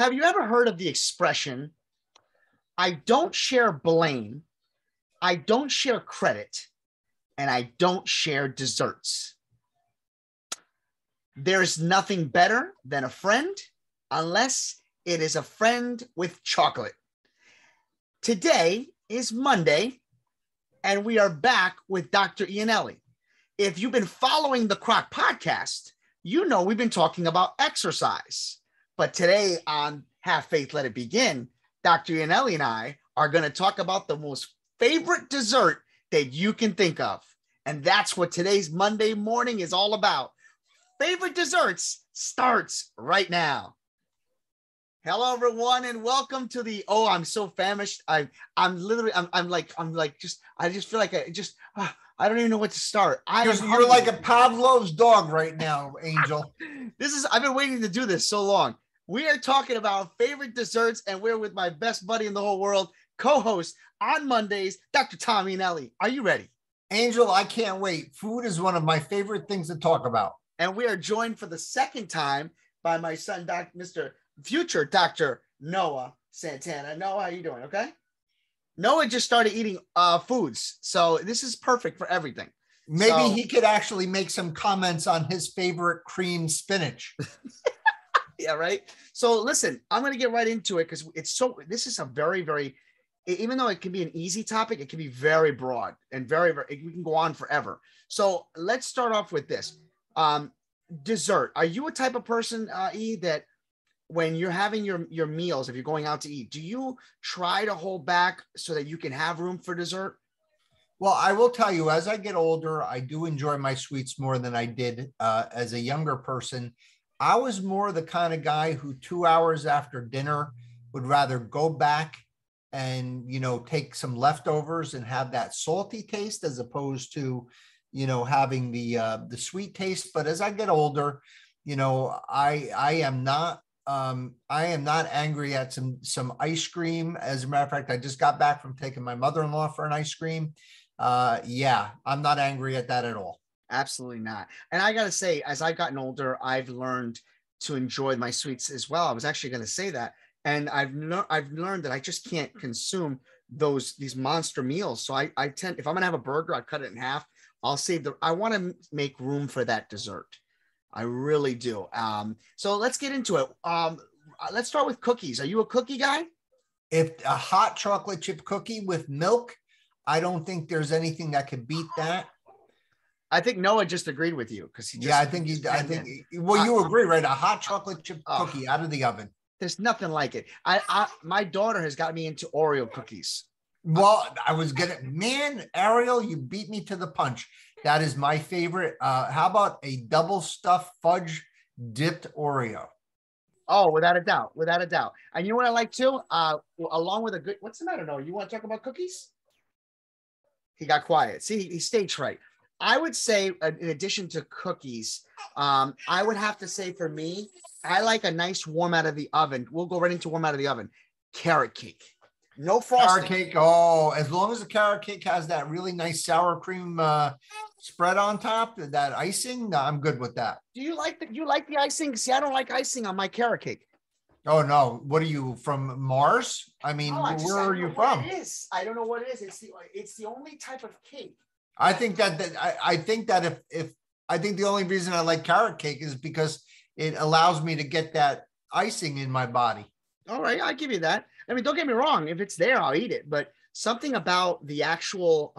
Have you ever heard of the expression, I don't share blame, I don't share credit, and I don't share desserts? There's nothing better than a friend unless it is a friend with chocolate. Today is Monday, and we are back with Dr. Eanelli. If you've been following the CROC podcast, you know we've been talking about exercise. But today on Have Faith, Let It Begin, Dr. Eanelli and I are going to talk about the most favorite dessert that you can think of. And that's what today's Monday morning is all about. Favorite desserts starts right now. Hello, everyone, and welcome to the, I'm so famished. I just feel like I don't even know what to start. You're like a Pavlov's dog right now, Angel. I've been waiting to do this so long. We are talking about favorite desserts, and we're with my best buddy in the whole world, co-host on Mondays, Dr. Tom Eanelli. Are you ready? Angel, I can't wait. Food is one of my favorite things to talk about. And we are joined for the second time by my son, Mr. Future Dr. Noah Santana. Noah, how you doing? Okay. Noah just started eating foods, so this is perfect for everything. Maybe he could actually make some comments on his favorite cream spinach. Yeah, right. So listen, I'm going to get right into it because this is a very, very, even though it can be an easy topic, it can be very broad and very, very, we can go on forever. So let's start off with this. Dessert. Are you a type of person, E, that when you're having your meals, if you're going out to eat, do you try to hold back so that you can have room for dessert? Well, I will tell you, as I get older, I do enjoy my sweets more than I did as a younger person. I was more the kind of guy who 2 hours after dinner would rather go back and, take some leftovers and have that salty taste as opposed to, having the sweet taste. But as I get older, I am not angry at some ice cream. As a matter of fact, I just got back from taking my mother-in-law for an ice cream. I'm not angry at that at all. Absolutely not. And I got to say, as I've gotten older, I've learned to enjoy my sweets as well. I was actually going to say that. And I've learned that I just can't consume these monster meals. So I tend, if I'm going to have a burger, I cut it in half. I want to make room for that dessert. I really do. So let's get into it. Let's start with cookies. Are you a cookie guy? If a hot chocolate chip cookie with milk, I don't think there's anything that could beat that. I think Noah just agreed with you because you agree, right? A hot chocolate chip cookie out of the oven. There's nothing like it. My daughter has got me into Oreo cookies. Well, Ariel, you beat me to the punch. That is my favorite. How about a double stuffed fudge dipped Oreo? Oh, without a doubt. And you know what I like too? Along with what's the matter, Noah? You want to talk about cookies? He got quiet. See, he stayed right. I would say, in addition to cookies, I would have to say for me, I like a nice warm out of the oven. We'll go right into warm out of the oven. Carrot cake. No frosting. Carrot cake. Oh, as long as the carrot cake has that really nice sour cream spread on top, that icing, I'm good with that. Do you like the icing? See, I don't like icing on my carrot cake. Oh no! What are you from Mars? I mean, where are you from? I don't know what it is. It's the only type of cake. I think that the only reason I like carrot cake is because it allows me to get that icing in my body. All right, I'll give you that. I mean, don't get me wrong. If it's there, I'll eat it. But something about the actual,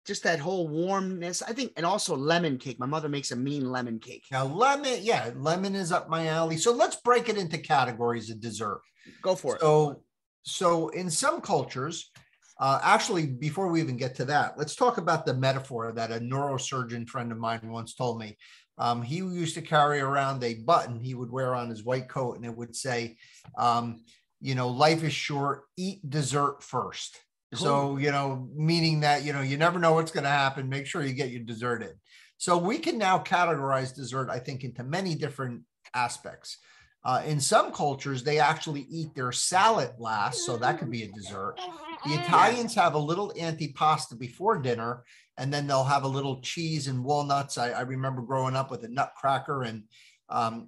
just that whole warmness, I think, and also lemon cake. My mother makes a mean lemon cake. Now, lemon is up my alley. So let's break it into categories of dessert. Go for it. So in some cultures, actually, before we even get to that, let's talk about the metaphor that a neurosurgeon friend of mine once told me. He used to carry around a button he would wear on his white coat, and it would say, life is short, eat dessert first. So, meaning that, you never know what's going to happen. Make sure you get your dessert in. So we can now categorize dessert, I think, into many different aspects. In some cultures, they actually eat their salad last, so that could be a dessert. The Italians have a little antipasta before dinner, and then they'll have a little cheese and walnuts. I remember growing up with a nutcracker and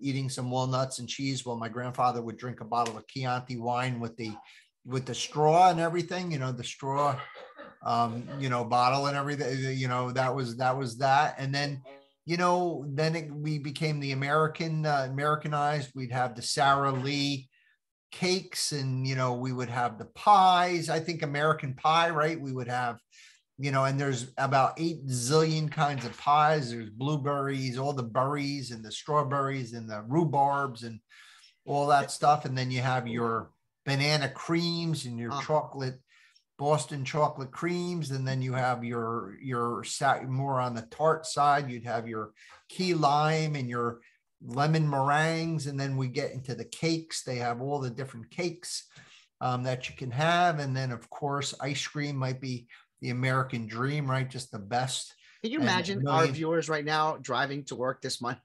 eating some walnuts and cheese while my grandfather would drink a bottle of Chianti wine with the straw and everything, the straw, bottle and everything, that was that. And then, we became the Americanized. We'd have the Sara Lee cakes, and, we would have the pies. I think American pie, right? We would have, and there's about 8 zillion kinds of pies. There's blueberries, all the berries and the strawberries and the rhubarbs and all that stuff. And then you have your banana creams and your chocolate, Boston chocolate creams. And then you have your more on the tart side, you'd have your key lime and your lemon meringues. And then we get into the cakes. They have all the different cakes that you can have. And then, of course, ice cream might be the American dream, right? Just the best. Can you imagine our viewers right now driving to work this month?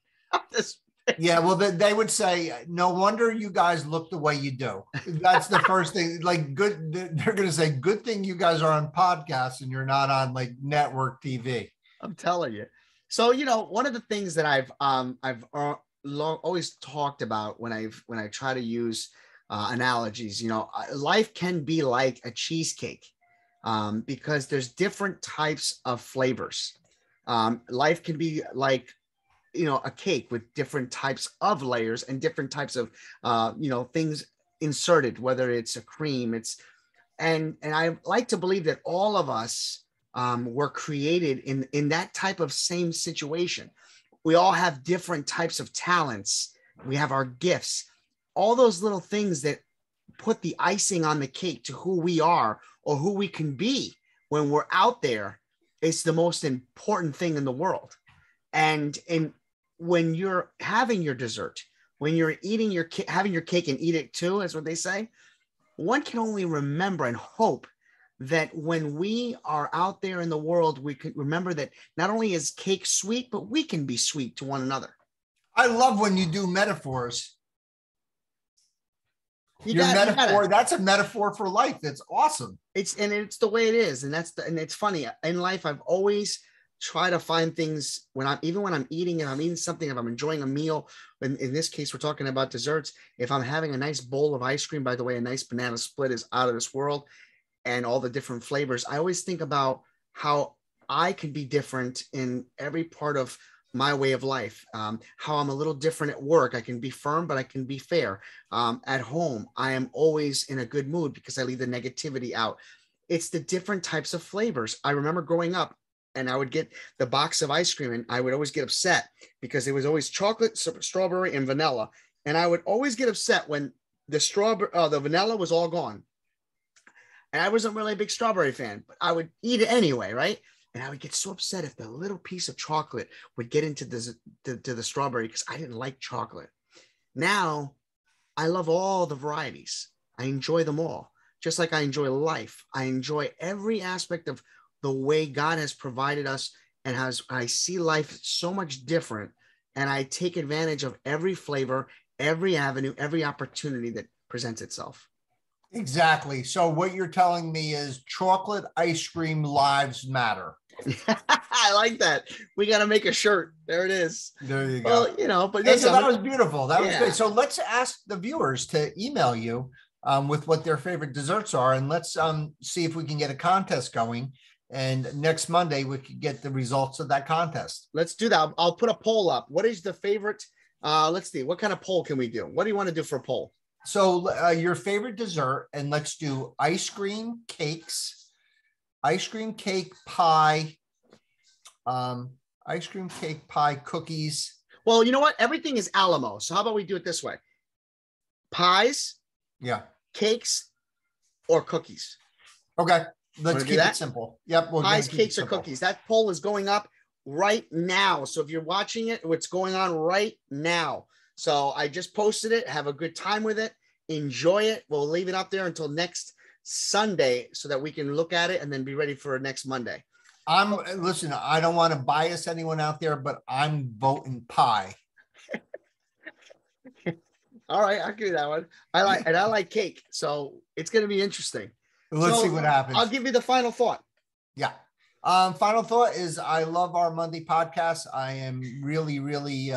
Yeah, well, they would say, no wonder you guys look the way you do. That's the first thing. Like, good. They're going to say, good thing you guys are on podcasts and you're not on like network TV. I'm telling you. So, one of the things that I've always talked about when I try to use analogies, life can be like a cheesecake. Because there's different types of flavors. Life can be like, a cake with different types of layers and different types of, things inserted, whether it's a cream, and I like to believe that all of us were created in that type of same situation. We all have different types of talents. We have our gifts, all those little things that put the icing on the cake to who we are or who we can be when we're out there. It's the most important thing in the world. And when you're having your dessert, when you're eating having your cake and eat it too, is what they say, one can only remember and hope that when we are out there in the world, we can remember that not only is cake sweet, but we can be sweet to one another. I love when you do metaphors. That's a metaphor for life. That's awesome. It's the way it is. And it's funny. In life, I've always tried to find things when I'm eating, and I'm eating something, if I'm enjoying a meal, in this case, we're talking about desserts. If I'm having a nice bowl of ice cream, by the way, a nice banana split is out of this world, and all the different flavors, I always think about how I can be different in every part of my way of life, how I'm a little different at work. I can be firm, but I can be fair. At home, I am always in a good mood because I leave the negativity out. It's the different types of flavors. I remember growing up, and I would get the box of ice cream, and I would always get upset because it was always chocolate, strawberry, and vanilla. And I would always get upset when the vanilla was all gone. And I wasn't really a big strawberry fan, but I would eat it anyway, right? And I would get so upset if the little piece of chocolate would get into the strawberry because I didn't like chocolate. Now, I love all the varieties. I enjoy them all. Just like I enjoy life. I enjoy every aspect of the way God has provided us, and I see life so much different. And I take advantage of every flavor, every avenue, every opportunity that presents itself. Exactly. So what you're telling me is chocolate ice cream lives matter. I like that. We got to make a shirt. There it is. There you go. Well, but so that was beautiful. That was good. So let's ask the viewers to email you with what their favorite desserts are. And let's see if we can get a contest going. And next Monday, we could get the results of that contest. Let's do that. I'll put a poll up. What is the favorite? Let's see. What kind of poll can we do? What do you want to do for a poll? So your favorite dessert, and let's do ice cream cakes, ice cream cake pie, cookies. Well, you know what? Everything is Alamo. So how about we do it this way? Pies, cakes, or cookies. Okay. Let's keep it simple. Yep. Pies, cakes, or cookies. That poll is going up right now. So if you're watching it, what's going on right now. So I just posted it. Have a good time with it. Enjoy it. We'll leave it up there until next Sunday so that we can look at it and then be ready for next Monday. Listen, I don't want to bias anyone out there, but I'm voting pie. All right. I'll give you that one. I like cake. So it's going to be interesting. Let's see what happens. I'll give you the final thought. Yeah. Final thought is I love our Monday podcast. I am really, really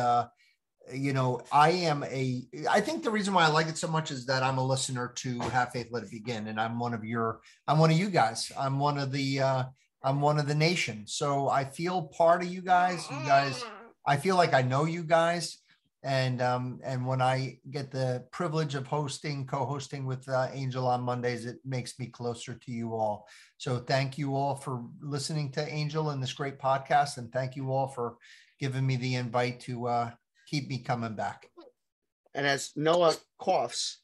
I think the reason why I like it so much is that I'm a listener to Have Faith, Let It Begin. And I'm one of you guys. I'm one of the nation. So I feel part of you guys. I feel like I know you guys. And when I get the privilege of co-hosting with Angel on Mondays, it makes me closer to you all. So thank you all for listening to Angel and this great podcast. And thank you all for giving me the invite to keep me coming back. And as Noah coughs,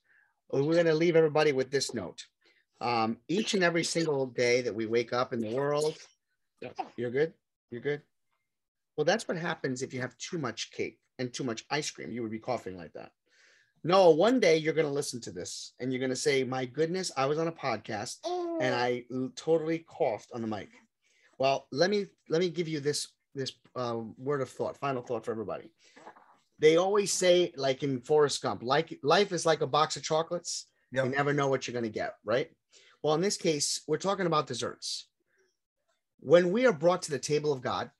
we're going to leave everybody with this note. Each and every single day that we wake up in the world, you're good? You're good? Well, that's what happens if you have too much cake and too much ice cream. You would be coughing like that. No, one day you're going to listen to this and you're going to say, my goodness, I was on a podcast and I totally coughed on the mic. Well, let me give you this word of thought, final thought for everybody. They always say, like in Forrest Gump, like life is like a box of chocolates. Yep. You never know what you're going to get, right? Well, in this case, we're talking about desserts. When we are brought to the table of God,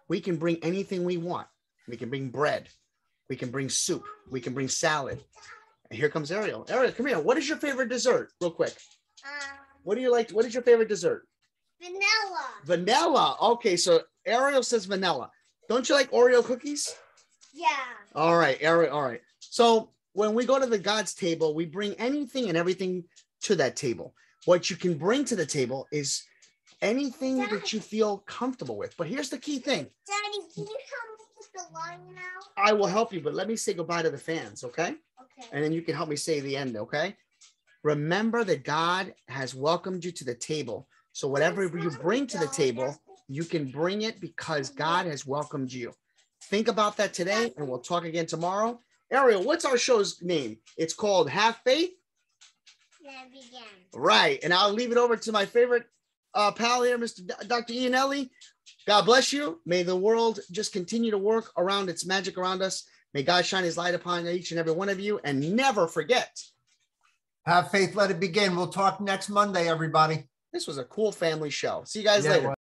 we can bring anything we want. We can bring bread. We can bring soup. We can bring salad. And here comes Ariel. Ariel, come here. What is your favorite dessert? Real quick. What do you like? What is your favorite dessert? Vanilla. Vanilla. Okay, so Ariel says vanilla. Don't you like Oreo cookies? Yeah. All right, Ariel. All right. So when we go to the God's table, we bring anything and everything to that table. What you can bring to the table is anything that you feel comfortable with. But here's the key thing. Daddy, can you help me with the line now? I will help you, but let me say goodbye to the fans, okay? Okay. And then you can help me say the end, okay? Remember that God has welcomed you to the table. So whatever you bring to the table, you can bring it because God has welcomed you. Think about that today, and we'll talk again tomorrow. Ariel, what's our show's name? It's called Have Faith. Let it begin. Right, and I'll leave it over to my favorite pal here, Dr. Eanelli. God bless you. May the world just continue to work around its magic around us. May God shine his light upon each and every one of you. And never forget. Have faith, let it begin. We'll talk next Monday, everybody. This was a cool family show. See you guys later.